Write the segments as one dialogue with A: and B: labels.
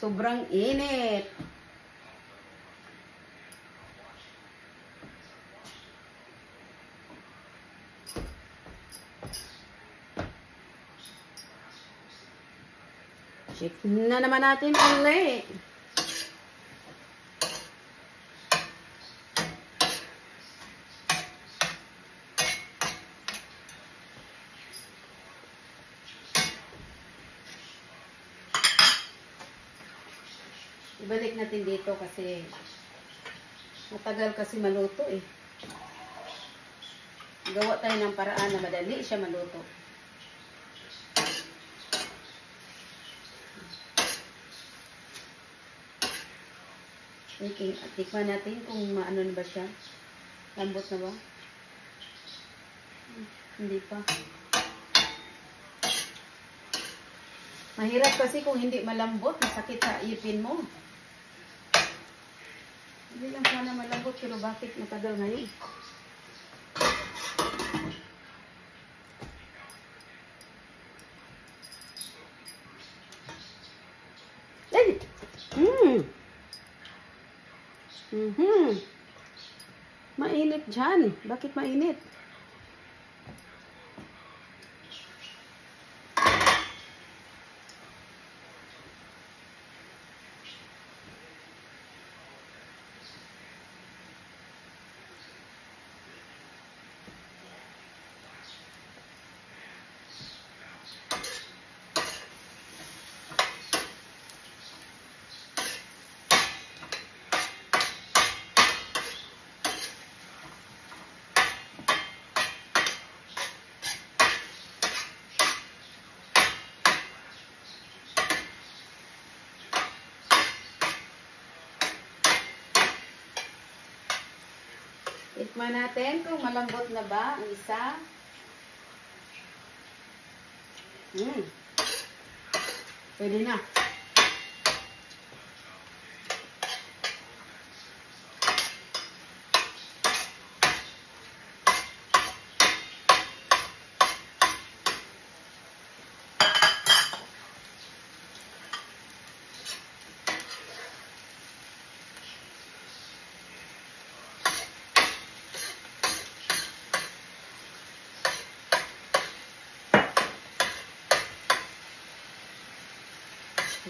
A: Sobrang init. Check na naman natin ulit. Ibalik natin dito kasi matagal kasi maluto eh. Gawa tayo ng paraan na madali siya maluto. Okay, tikman natin kung maano na ba siya. Lambot na ba? Hindi pa. Mahirap kasi kung hindi malambot, masakit sa ipin mo. Hindi lang sana malambot, pero bakit matagal ngayon? Ay! Mainit dyan. Bakit mainit? Tikman natin kung malambot na ba ang isa. Pwede na.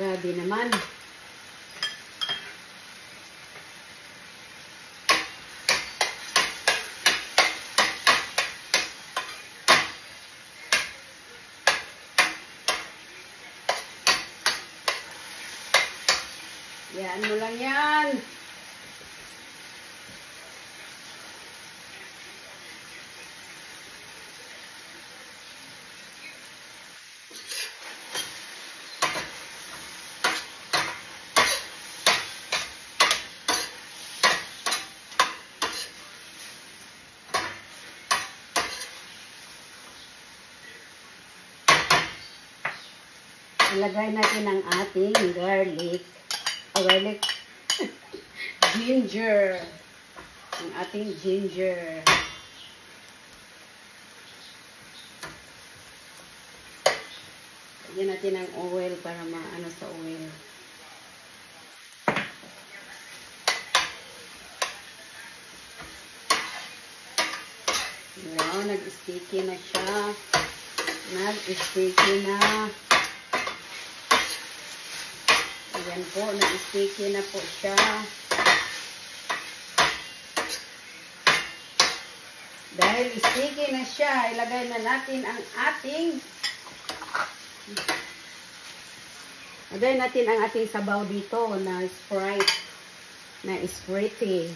A: Grabe naman. Yan mo lang yan. Ilagay natin ang ating garlic. Ginger. Ang ating ginger. Lagyan natin ang oil para maano sa oil. Wow, nag-sticky na siya. Nag-sticky na. Ayan po, nag-sticky na po siya. Dahil sticky na siya, ilagay na natin ang ating sabaw dito na Sprite, na Sprite.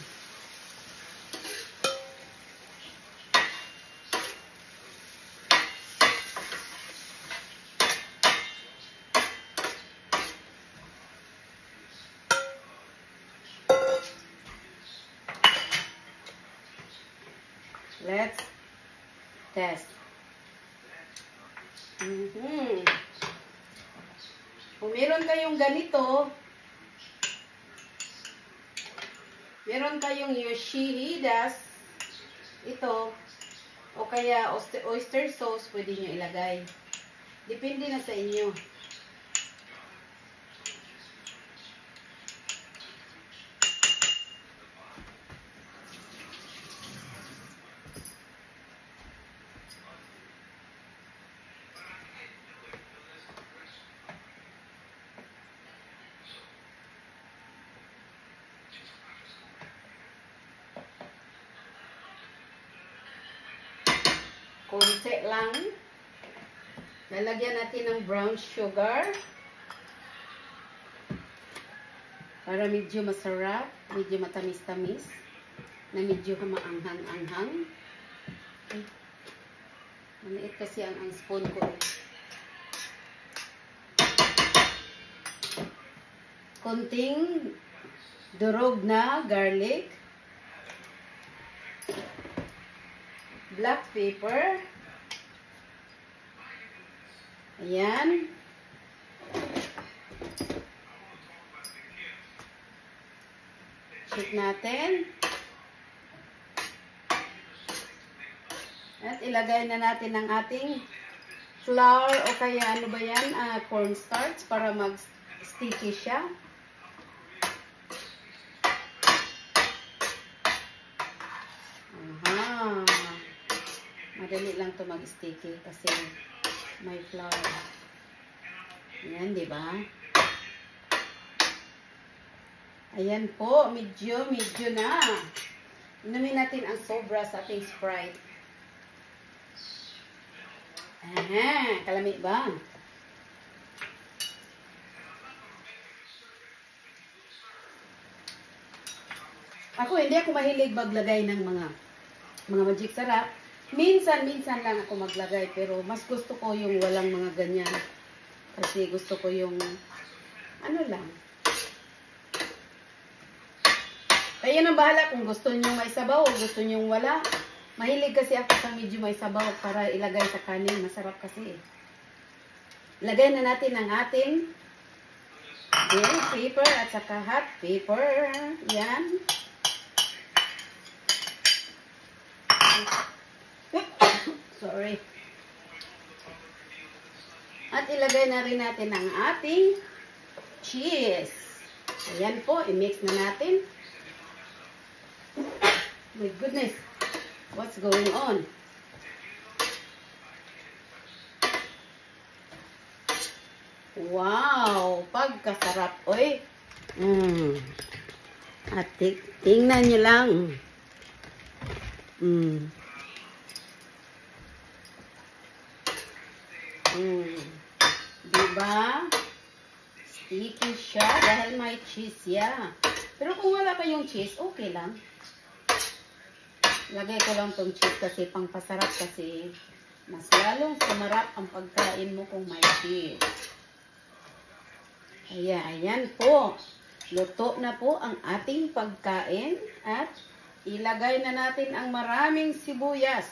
A: Let's test. Kung meron kayong ganito, meron kayong Yoshihidas, ito, o kaya oyster sauce, pwede nyo ilagay. Depende na sa inyo. Konti lang. Lalagyan natin ng brown sugar. Para medyo masarap, medyo matamis-tamis, na medyo maanghang-anghang. Maliit kasi ang spoon ko. Konting durog na garlic. Black pepper. Ayan. Shake natin. At ilagay na natin ang ating flour o kaya ano ba yan, cornstarch para mag-sticky siya. Aha. Madali lang to mag-sticky kasi may flour. Ayan, di ba? Ayan po, medyo na. Inumin natin ang sobra sa ating Sprite. Aha, kalamig ba? Hindi ako mahilig maglagay ng mga magic sarap. Minsan lang ako maglagay, pero mas gusto ko yung walang mga ganyan. Kasi gusto ko yung ano lang. Kaya nang bahala kung gusto niyo may sabaw o gusto niyo wala. Mahilig kasi ako sa medyo may sabaw para ilagay sa kanin. Masarap kasi. Ilagay na natin ang ating bell pepper at saka hot pepper. Yan. Sorry. At ilagay na rin natin ang ating cheese. Ayan po, i-mix na natin. My goodness. What's going on? Wow! Pagkasarap. Oy! At tingnan nyo lang. Diba? Sticky siya dahil may cheese siya. Pero kung wala pa yung cheese, okay lang. Lagay ko lang tong cheese kasi pangpasarap kasi mas lalong sumarap ang pagkain mo kung may cheese. Ayan po. Luto na po ang ating pagkain at ilagay na natin ang maraming sibuyas.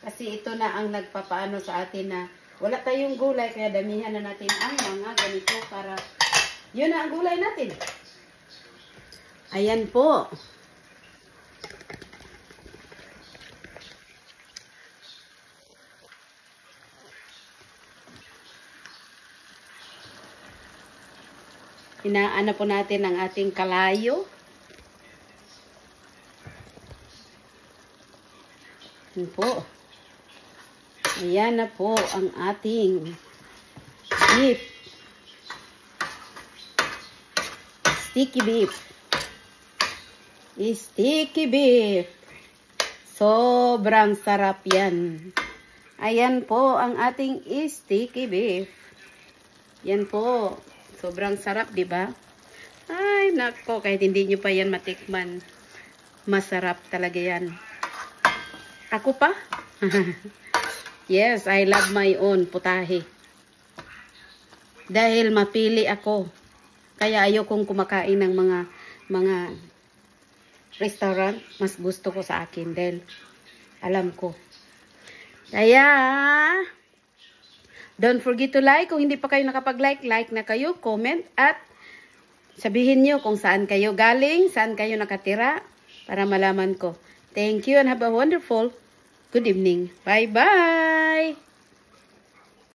A: Kasi ito na ang nagpapaano sa atin na wala tayong gulay kaya damihan na natin ang mga ganito para yun na ang gulay natin. Ayan po. Inaano po natin ang ating kalayo. Ayan po. Ayan na po ang ating beef. Sticky beef. Sticky beef. Sobrang sarap yan. Ayan po ang ating sticky beef. Yan po. Sobrang sarap, di ba? Ay, nako, kahit hindi nyo pa yan matikman. Masarap talaga yan. Ako pa? Yes, I love my own putahe. Dahil mapili ako. Kaya ayokong kumakain ng mga restaurant. Mas gusto ko sa akin dahil alam ko. Kaya don't forget to like. Kung hindi pa kayo nakapag-like, like na kayo, comment, at sabihin nyo kung saan kayo galing, saan kayo nakatira, para malaman ko. Thank you and have a wonderful good evening. Bye-bye!